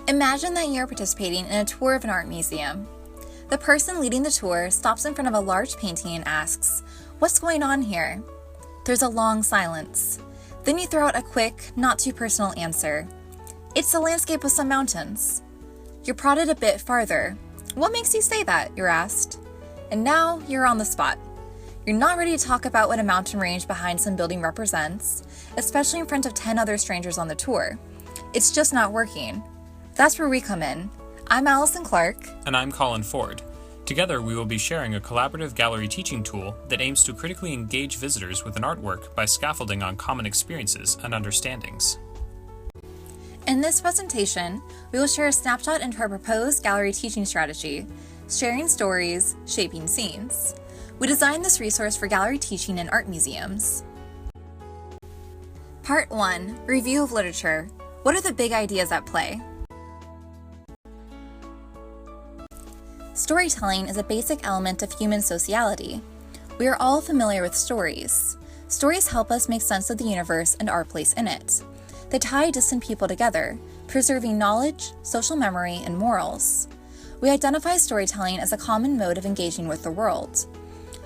Imagine that you're participating in a tour of an art museum. The person leading the tour stops in front of a large painting and asks, "What's going on here?" There's a long silence. Then you throw out a quick, not too personal answer. "It's a landscape with some mountains." You're prodded a bit farther. "What makes you say that?" you're asked. And now you're on the spot. You're not ready to talk about what a mountain range behind some building represents, especially in front of 10 other strangers on the tour. It's just not working. That's where we come in. I'm Allison Clark. And I'm Hollan Throop. Together, we will be sharing a collaborative gallery teaching tool that aims to critically engage visitors with an artwork by scaffolding on common experiences and understandings. In this presentation, we will share a snapshot into our proposed gallery teaching strategy, sharing stories, shaping scenes. We designed this resource for gallery teaching in art museums. Part 1. Review of literature. What are the big ideas at play? Storytelling is a basic element of human sociality. We are all familiar with stories. Stories help us make sense of the universe and our place in it. They tie distant people together, preserving knowledge, social memory, and morals. We identify storytelling as a common mode of engaging with the world.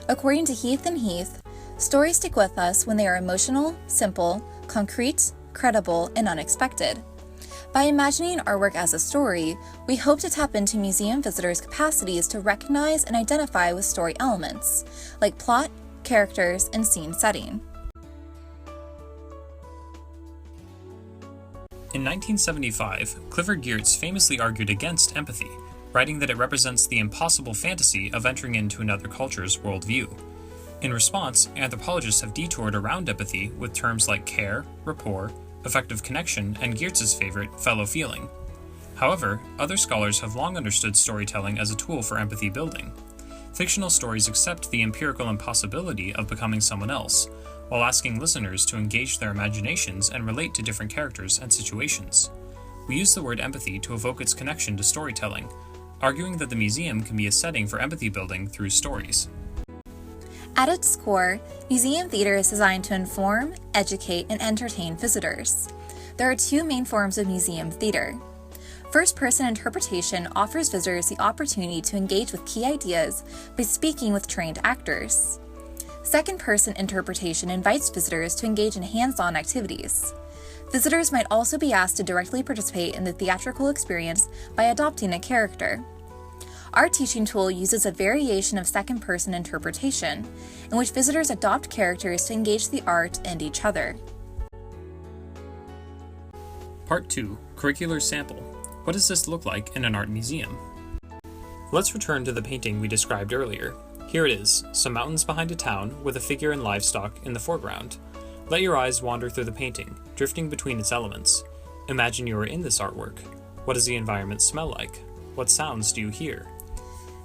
According to Heath and Heath, stories stick with us when they are emotional, simple, concrete, credible, and unexpected. By imagining artwork as a story, we hope to tap into museum visitors' capacities to recognize and identify with story elements, like plot, characters, and scene setting. In 1975, Clifford Geertz famously argued against empathy, writing that it represents the impossible fantasy of entering into another culture's worldview. In response, anthropologists have detoured around empathy with terms like care, rapport, effective connection, and Geertz's favorite, fellow feeling. However, other scholars have long understood storytelling as a tool for empathy building. Fictional stories accept the empirical impossibility of becoming someone else, while asking listeners to engage their imaginations and relate to different characters and situations. We use the word empathy to evoke its connection to storytelling, arguing that the museum can be a setting for empathy building through stories. At its core, museum theater is designed to inform, educate, and entertain visitors. There are two main forms of museum theater. First-person interpretation offers visitors the opportunity to engage with key ideas by speaking with trained actors. Second-person interpretation invites visitors to engage in hands-on activities. Visitors might also be asked to directly participate in the theatrical experience by adopting a character. Our teaching tool uses a variation of second-person interpretation, in which visitors adopt characters to engage the art and each other. Part 2. Curricular Sample. What does this look like in an art museum? Let's return to the painting we described earlier. Here it is, some mountains behind a town with a figure and livestock in the foreground. Let your eyes wander through the painting, drifting between its elements. Imagine you are in this artwork. What does the environment smell like? What sounds do you hear?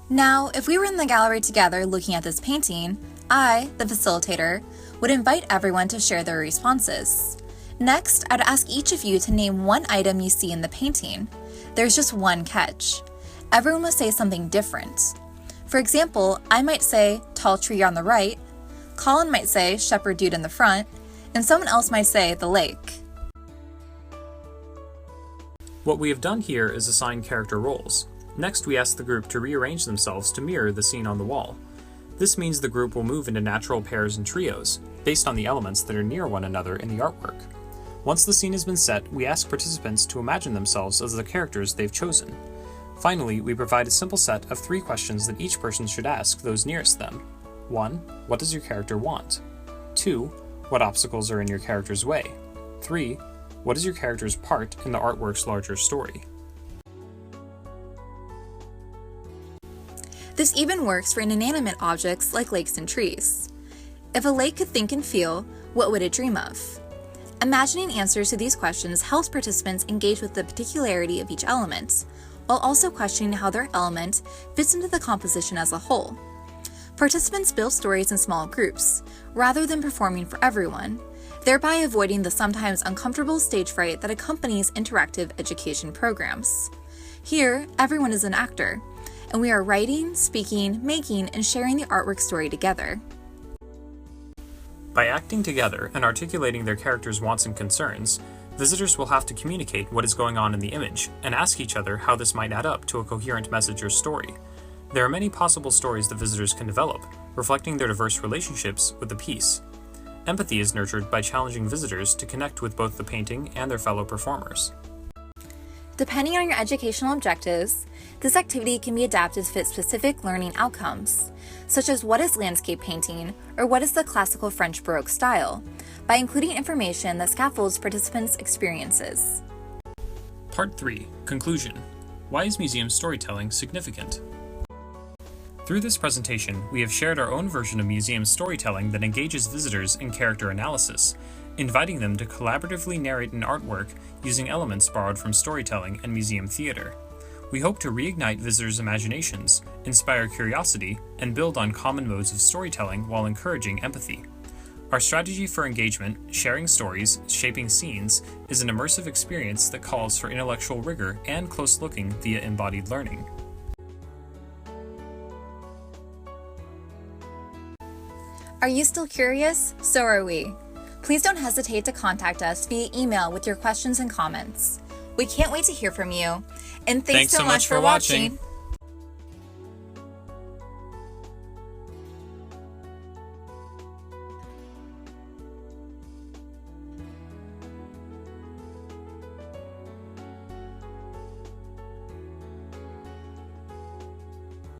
Now, if we were in the gallery together looking at this painting, I, the facilitator, would invite everyone to share their responses. Next, I'd ask each of you to name one item you see in the painting. There's just one catch. Everyone must say something different. For example, I might say, tall tree on the right, Colin might say, shepherd dude in the front, and someone else might say, the lake. What we have done here is assign character roles. Next, we ask the group to rearrange themselves to mirror the scene on the wall. This means the group will move into natural pairs and trios, based on the elements that are near one another in the artwork. Once the scene has been set, we ask participants to imagine themselves as the characters they've chosen. Finally, we provide a simple set of 3 questions that each person should ask those nearest them. 1. What does your character want? 2. What obstacles are in your character's way? 3. What is your character's part in the artwork's larger story? This even works for inanimate objects like lakes and trees. If a lake could think and feel, what would it dream of? Imagining answers to these questions helps participants engage with the particularity of each element, while also questioning how their element fits into the composition as a whole. Participants build stories in small groups, rather than performing for everyone, thereby avoiding the sometimes uncomfortable stage fright that accompanies interactive education programs. Here, everyone is an actor, and we are writing, speaking, making, and sharing the artwork story together. By acting together and articulating their characters' wants and concerns, Visitors will have to communicate what is going on in the image and ask each other how this might add up to a coherent message or story. There are many possible stories that visitors can develop, reflecting their diverse relationships with the piece. Empathy is nurtured by challenging visitors to connect with both the painting and their fellow performers. Depending on your educational objectives, this activity can be adapted to fit specific learning outcomes, such as what is landscape painting or what is the classical French Baroque style, by including information that scaffolds participants' experiences. Part 3. Conclusion. Why is museum storytelling significant? Through this presentation, we have shared our own version of museum storytelling that engages visitors in character analysis, inviting them to collaboratively narrate an artwork using elements borrowed from storytelling and museum theater. We hope to reignite visitors' imaginations, inspire curiosity, and build on common modes of storytelling while encouraging empathy. Our strategy for engagement, sharing stories, shaping scenes, is an immersive experience that calls for intellectual rigor and close looking via embodied learning. Are you still curious? So are we. Please don't hesitate to contact us via email with your questions and comments. We can't wait to hear from you. And thanks so much for watching.